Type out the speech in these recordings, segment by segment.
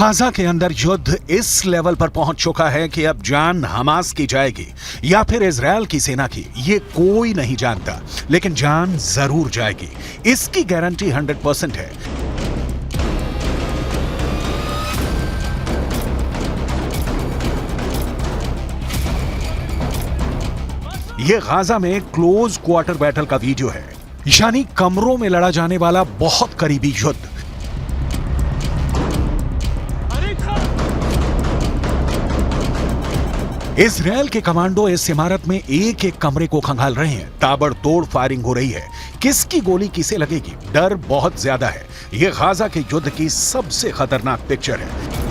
Gaza के अंदर युद्ध इस लेवल पर पहुंच चुका है कि अब जान हमास की जाएगी या फिर इजरायल की सेना की, ये कोई नहीं जानता, लेकिन जान जरूर जाएगी, इसकी गारंटी 100% है। ये गाजा में क्लोज क्वार्टर बैटल का वीडियो है, यानी कमरों में लड़ा जाने वाला बहुत करीबी युद्ध। इजरायल के कमांडो इस इमारत में एक एक कमरे को खंगाल रहे हैं, ताबड़तोड़ फायरिंग हो रही है। किसकी गोली किसे लगेगी, डर बहुत ज्यादा है। यह गाजा के युद्ध की सबसे खतरनाक पिक्चर है।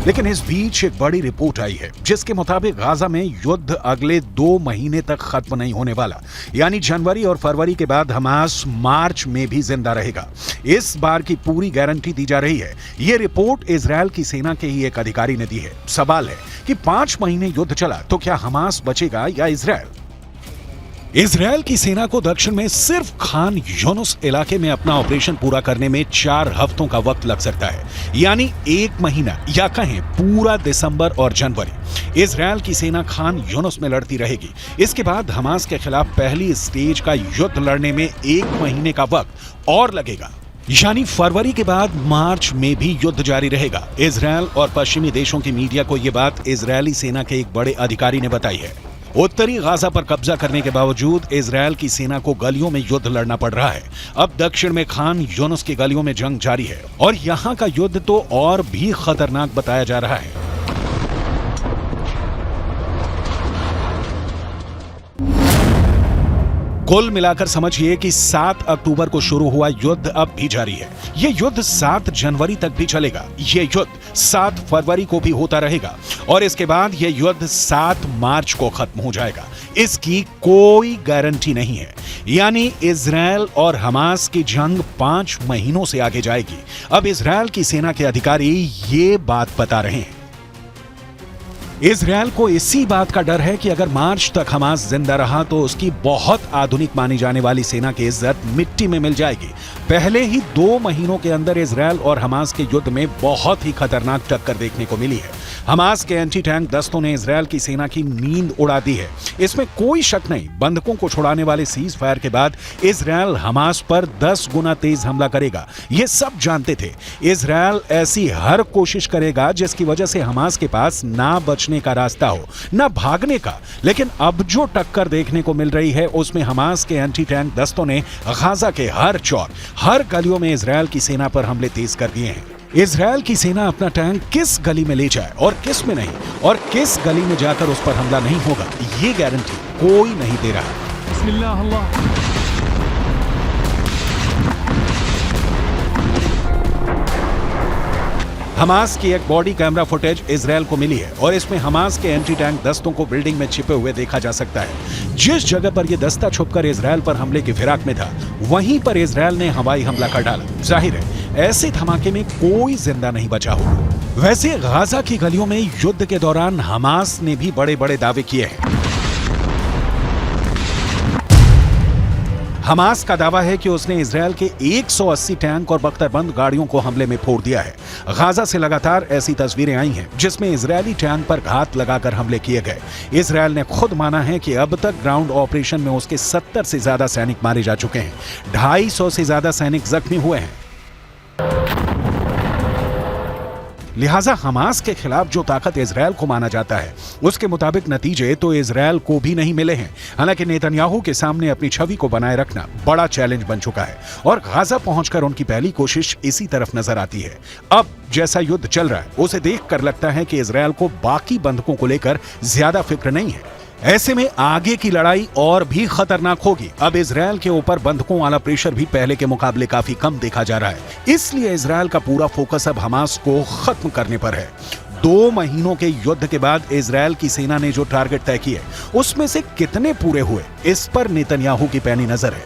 लेकिन इस बीच एक बड़ी रिपोर्ट आई है जिसके मुताबिक गाजा में युद्ध अगले 2 महीने तक खत्म नहीं होने वाला, यानी जनवरी और फरवरी के बाद हमास मार्च में भी जिंदा रहेगा। इस बार की पूरी गारंटी दी जा रही है। यह रिपोर्ट इजरायल की सेना के ही एक अधिकारी ने दी है। सवाल है कि 5 महीने युद्ध चला तो क्या हमास बचेगा या इजरायल? इजरायल की सेना को दक्षिण में सिर्फ खान यूनुस इलाके में अपना ऑपरेशन पूरा करने में 4 हफ्तों का वक्त लग सकता है, यानी 1 महीना या कहें पूरा दिसंबर और जनवरी इजरायल की सेना खान यूनुस में लड़ती रहेगी। इसके बाद हमास के खिलाफ पहली स्टेज का युद्ध लड़ने में 1 महीने का वक्त और लगेगा, यानी फरवरी के बाद मार्च में भी युद्ध जारी रहेगा। इजरायल और पश्चिमी देशों की मीडिया को यह बात इजरायली सेना के एक बड़े अधिकारी ने बताई है। उत्तरी गाजा पर कब्जा करने के बावजूद इजरायल की सेना को गलियों में युद्ध लड़ना पड़ रहा है। अब दक्षिण में खान यूनुस की गलियों में जंग जारी है और यहां का युद्ध तो और भी खतरनाक बताया जा रहा है। कुल मिलाकर समझिए कि 7 अक्टूबर को शुरू हुआ युद्ध अब भी जारी है। यह युद्ध 7 जनवरी तक भी चलेगा। यह युद्ध 7 फरवरी को भी होता रहेगा और इसके बाद यह युद्ध 7 मार्च को खत्म हो जाएगा। इसकी कोई गारंटी नहीं है, यानी इजरायल और हमास की जंग 5 महीनों से आगे जाएगी। अब इजरायल की सेना के अधिकारी ये बात बता रहे हैं। इजरायल को इसी बात का डर है कि अगर मार्च तक हमास जिंदा रहा तो उसकी बहुत आधुनिक मानी जाने वाली सेना की इज्जत मिट्टी में मिल जाएगी। पहले ही 2 महीनों के अंदर इजरायल और हमास के युद्ध में बहुत ही खतरनाक टक्कर देखने को मिली है। हमास के एंटी टैंक दस्तों ने इजरायल की सेना की नींद उड़ा दी है, इसमें कोई शक नहीं। बंधकों को छुड़ाने वाले सीज फायर के बाद इजरायल हमास पर 10 गुना तेज हमला करेगा, ये सब जानते थे। इजरायल ऐसी हर कोशिश करेगा जिसकी वजह से हमास के पास ना बचने का रास्ता हो, ना भागने का। लेकिन अब जो टक्कर देखने को मिल रही है उसमें हमास के एंटी टैंक दस्तों ने गाजा के हर चौर, हर गलियों में इजरायल की सेना पर हमले तेज कर दिए हैं। इजरायल की सेना अपना टैंक किस गली में ले जाए और किस में नहीं, और किस गली में जाकर उस पर हमला नहीं होगा, ये गारंटी कोई नहीं दे रहा। बिस्मिल्लाह अल्लाह। हमास की एक बॉडी कैमरा फुटेज इजरायल को मिली है और इसमें हमास के एंटी टैंक दस्तों को बिल्डिंग में छिपे हुए देखा जा सकता है। जिस जगह पर यह दस्ता छुपकर इजरायल पर हमले की फिराक में था, वहीं पर इजरायल ने हवाई हमला कर डाला। जाहिर है ऐसे धमाके में कोई जिंदा नहीं बचा होगा। वैसे गाजा की गलियों में युद्ध के दौरान हमास ने भी बड़े बड़े दावे किए हैं। हमास का दावा है कि उसने इजरायल के 180 टैंक और बख्तरबंद गाड़ियों को हमले में फोड़ दिया है। गाजा से लगातार ऐसी तस्वीरें आई हैं जिसमें इजरायली टैंक पर घात लगाकर हमले किए गए। इजरायल ने खुद माना है कि अब तक ग्राउंड ऑपरेशन में उसके 70 से ज्यादा सैनिक मारे जा चुके हैं, 250 से ज्यादा सैनिक जख्मी हुए हैं। लिहाजा हमास के खिलाफ जो ताकत इजरायल को माना जाता है उसके मुताबिक नतीजे तो इजरायल को भी नहीं मिले हैं। हालांकि नेतन्याहू के सामने अपनी छवि को बनाए रखना बड़ा चैलेंज बन चुका है और गाजा पहुंचकर उनकी पहली कोशिश इसी तरफ नजर आती है। अब जैसा युद्ध चल रहा है उसे देखकर लगता है कि इजरायल को बाकी बंधकों को लेकर ज्यादा फिक्र नहीं है। ऐसे में आगे की लड़ाई और भी खतरनाक होगी। अब इजरायल के ऊपर बंधकों वाला प्रेशर भी पहले के मुकाबले काफी कम देखा जा रहा है। इसलिए इजरायल का पूरा फोकस अब हमास को खत्म करने पर है। 2 महीनों के युद्ध के बाद इजरायल की सेना ने जो टारगेट तय किए उसमें से कितने पूरे हुए, इस पर नेतन्याहू की पैनी नजर है।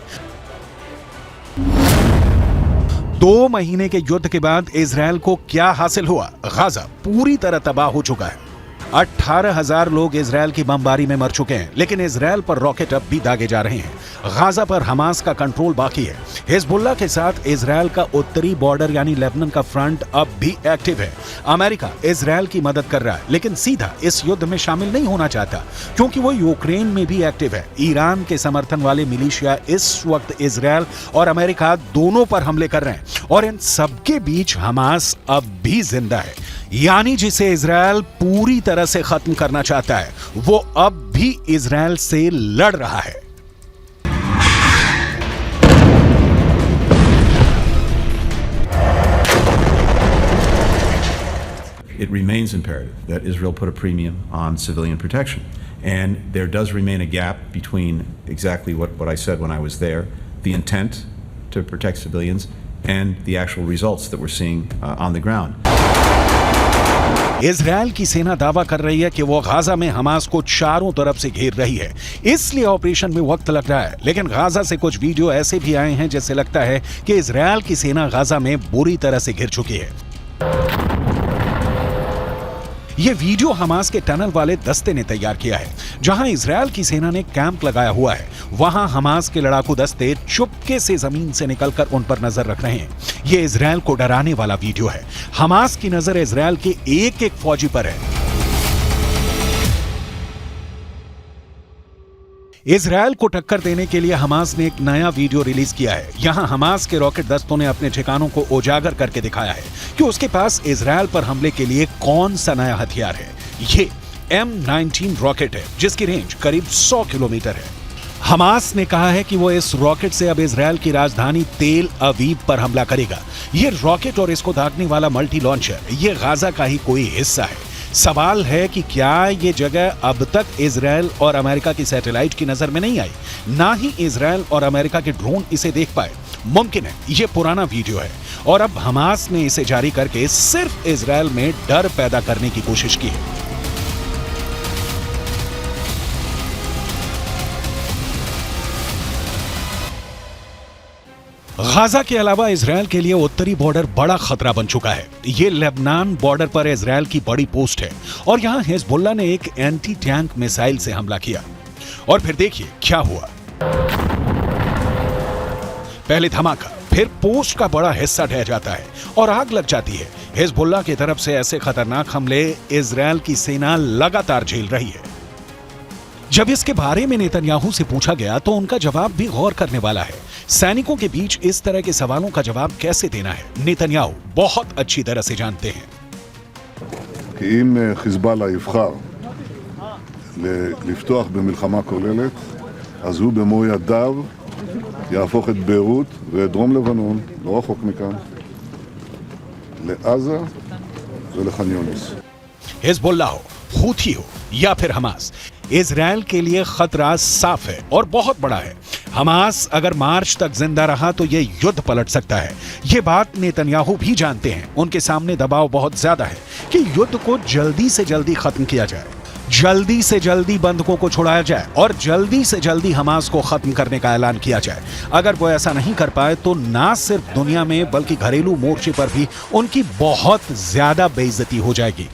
2 महीने के युद्ध के बाद इजरायल को क्या हासिल हुआ? गाजा पूरी तरह तबाह हो चुका है। 18,000 लोग इजरायल की बमबारी में मर चुके हैं, लेकिन इजरायल पर रॉकेट अब भी दागे जा रहे हैं। गाजा पर हमास का कंट्रोल बाकी है। हिजबुल्लाह के साथ इजरायल का उत्तरी बॉर्डर यानी लेबनान का फ्रंट अब भी एक्टिव है। अमेरिका इजरायल की मदद कर रहा है, लेकिन सीधा इस युद्ध में शामिल नहीं होना चाहता, क्योंकि वो यूक्रेन में भी एक्टिव है। ईरान के समर्थन वाले मिलिशिया इस वक्त इजरायल और अमेरिका दोनों पर हमले कर रहे हैं, और इन सबके बीच हमास अब भी जिंदा है, यानी जिसे इजरायल पूरी तरह से खत्म करना चाहता है, वो अब भी इजरायल से लड़ रहा है। It remains imperative that Israel put a premium on civilian protection. And there does remain a gap between exactly what I said when I was there, the intent to protect civilians, and the actual results that we're seeing on the ground. Israel की सेना दावा कर रही है कि वो Gaza में Hamas को चारों तरफ से घेर रही है, इसलिए ऑपरेशन में वक्त लग रहा है। लेकिन गाजा से कुछ वीडियो ऐसे भी आए हैं जैसे लगता है कि इजरायल की सेना गाजा में बुरी तरह से घिर चुकी है। ये वीडियो हमास के टनल वाले दस्ते ने तैयार किया है, जहां इजरायल की सेना ने कैंप लगाया हुआ है। वहां हमास के लड़ाकू दस्ते चुपके से जमीन से निकलकर उन पर नजर रख रहे हैं। ये इजरायल को डराने वाला वीडियो है। हमास की नजर इजरायल के एक एक फौजी पर है। इजरायल को टक्कर देने के लिए हमास ने एक नया वीडियो रिलीज किया है। यहां हमास के रॉकेट दस्तों ने अपने ठिकानों को उजागर करके दिखाया है कि उसके पास इजरायल पर हमले के लिए कौन सा नया हथियार है। ये M19 रॉकेट है, जिसकी रेंज करीब 100 किलोमीटर है। हमास ने कहा है कि वो इस रॉकेट से अब इजरायल की राजधानी तेल अवीव पर हमला करेगा। ये रॉकेट और इसको दागने वाला मल्टी लॉन्चर ये गाजा का ही कोई हिस्सा है। सवाल है कि क्या ये जगह अब तक इजरायल और अमेरिका की सैटेलाइट की नजर में नहीं आई, ना ही इजरायल और अमेरिका के ड्रोन इसे देख पाए। मुमकिन है ये पुराना वीडियो है और अब हमास ने इसे जारी करके सिर्फ इजरायल में डर पैदा करने की कोशिश की है। गाजा के अलावा इजरायल के लिए उत्तरी बॉर्डर बड़ा खतरा बन चुका है। ये लेबनान बॉर्डर पर इजरायल की बड़ी पोस्ट है और यहां हिजबुल्लाह ने एक एंटी टैंक मिसाइल से हमला किया। और फिर देखिए क्या हुआ। पहले धमाका, फिर पोस्ट का बड़ा हिस्सा ढह जाता है और आग लग जाती है। हिजबुल्लाह की तरफ से ऐसे खतरनाक हमले इजरायल की सेना लगातार झेल रही है। जब इसके बारे में नेतन्याहू से पूछा गया तो उनका जवाब भी गौर करने वाला है। सैनिकों के बीच इस तरह के सवालों का जवाब कैसे देना है, नेतन्याहू बहुत अच्छी तरह से जानते हैं। כי אם חיזבאללה יבחר לפתוח במלחמה כוללת, אז הוא במו ידיו יהפוך את ביירות ואת דרום לבנון, לא רחוק מכאן, לעזה ולח'אן יונס। हिजबुल्लाह हो, हूथी हो या फिर हमास, इजरायल के लिए खतरा साफ है और बहुत बड़ा है। हमास अगर मार्च तक जिंदा रहा तो ये युद्ध पलट सकता है। ये बात नेतन्याहू भी जानते हैं। उनके सामने दबाव बहुत ज्यादा है कि युद्ध को जल्दी से जल्दी खत्म किया जाए, जल्दी से जल्दी बंधकों को छुड़ाया जाए और जल्दी से जल्दी हमास को खत्म करने का ऐलान किया जाए। अगर वो ऐसा नहीं कर पाए तो ना सिर्फ दुनिया में बल्कि घरेलू मोर्चे पर भी उनकी बहुत ज्यादा बेइज्जती हो जाएगी।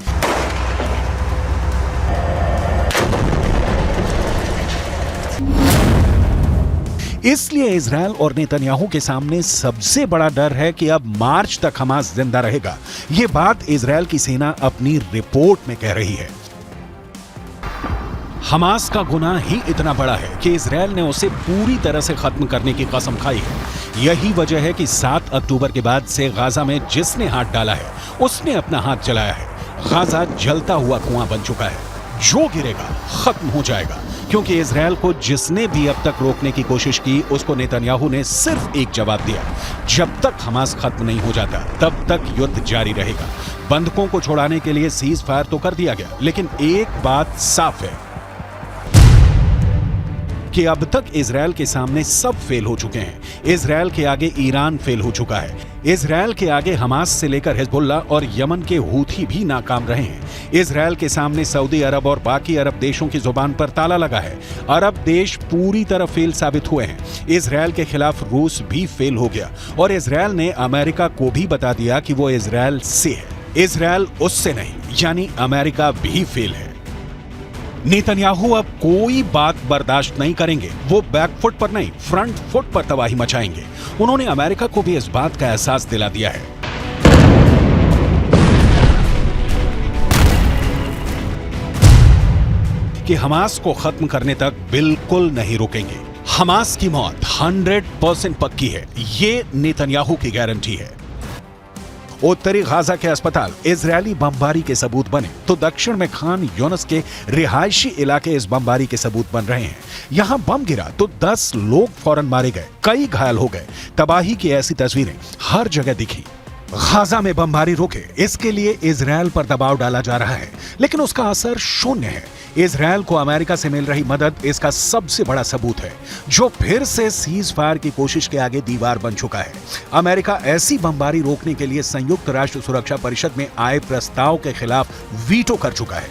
इसलिए इजरायल और नेतन्याहू के सामने सबसे बड़ा डर है कि अब मार्च तक हमास जिंदा रहेगा। यह बात इजरायल की सेना अपनी रिपोर्ट में कह रही है। हमास का गुनाह ही इतना बड़ा है कि इजरायल ने उसे पूरी तरह से खत्म करने की कसम खाई है। यही वजह है कि 7 अक्टूबर के बाद से गाजा में जिसने हाथ डाला है उसने अपना हाथ जलाया है। गाजा जलता हुआ कुआं बन चुका है, जो गिरेगा खत्म हो जाएगा। क्योंकि इजरायल को जिसने भी अब तक रोकने की कोशिश की उसको नेतन्याहू ने सिर्फ एक जवाब दिया, जब तक हमास खत्म नहीं हो जाता तब तक युद्ध जारी रहेगा। बंधकों को छुड़ाने के लिए सीज फायर तो कर दिया गया, लेकिन एक बात साफ है कि अब तक इजरायल के सामने सब फेल हो चुके हैं। इजरायल के आगे ईरान फेल हो चुका है। इजरायल के आगे हमास से लेकर हिजबुल्लाह और यमन के हूथी भी नाकाम रहे हैं। इजरायल के सामने सऊदी अरब और बाकी अरब देशों की जुबान पर ताला लगा है। अरब देश पूरी तरह फेल साबित हुए हैं। इजरायल के खिलाफ रूस भी फेल हो गया और इजरायल ने अमेरिका को भी बता दिया कि वो इजरायल से है, इजरायल उससे नहीं, यानी अमेरिका भी फेल है। नेतन्याहू अब कोई बात बर्दाश्त नहीं करेंगे। वो बैकफुट पर नहीं, फ्रंट फुट पर तबाही मचाएंगे। उन्होंने अमेरिका को भी इस बात का एहसास दिला दिया है कि हमास को खत्म करने तक बिल्कुल नहीं रुकेंगे। हमास की मौत 100% पक्की है, ये नेतन्याहू की गारंटी है। उत्तरी गाजा के अस्पताल इजरायली बमबारी के सबूत बने तो दक्षिण में खान यूनिस के रिहायशी इलाके इस बमबारी के सबूत बन रहे हैं। यहां बम गिरा तो 10 लोग फौरन मारे गए, कई घायल हो गए। तबाही की ऐसी तस्वीरें हर जगह दिखी। गाजा में बमबारी रोके, इसके लिए इजरायल पर दबाव डाला जा रहा है, लेकिन उसका असर शून्य है। इजरायल को अमेरिका से मिल रही मदद इसका सबसे बड़ा सबूत है, जो फिर से सीज फायर की कोशिश के आगे दीवार बन चुका है। अमेरिका ऐसी बमबारी रोकने के लिए संयुक्त राष्ट्र सुरक्षा परिषद में आए प्रस्ताव के खिलाफ वीटो कर चुका है।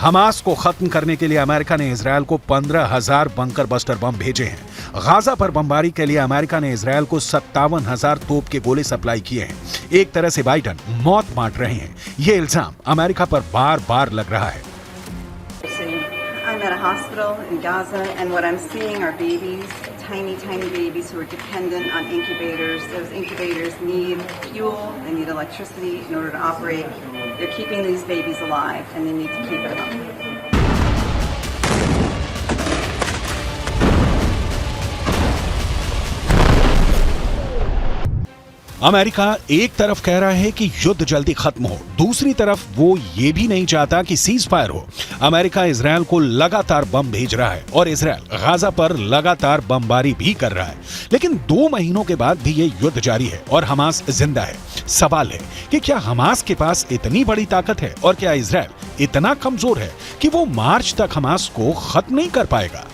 हमास को खत्म करने के लिए अमेरिका ने इजरायल को 15,000 बंकर बस्टर बम भेजे हैं। गाजा पर बमबारी के लिए अमेरिका ने इजरायल को 57,000 तोप के गोले सप्लाई किए हैं। एक तरह से बाइडन मौत बांट रहे हैं। ये इल्जाम अमेरिका पर बार बार लग रहा है। I'm at a hospital in Gaza, and what I'm seeing are babies, tiny babies who are dependent on incubators. Those incubators need fuel, they need electricity in order to operate. They're keeping these babies alive, and they need to keep it up. America एक तरफ कह रहा है कि युद्ध जल्दी खत्म हो, दूसरी तरफ वो ये भी नहीं चाहता कि सीज फायर हो। अमेरिका इजरायल को लगातार बम भेज रहा है और इजरायल गाजा पर लगातार बमबारी भी कर रहा है, लेकिन 2 महीनों के बाद भी ये युद्ध जारी है और हमास जिंदा है। सवाल है कि क्या हमास के पास इतनी बड़ी ताकत है और क्या इजरायल इतना कमजोर है कि वो मार्च तक हमास को खत्म नहीं कर पाएगा?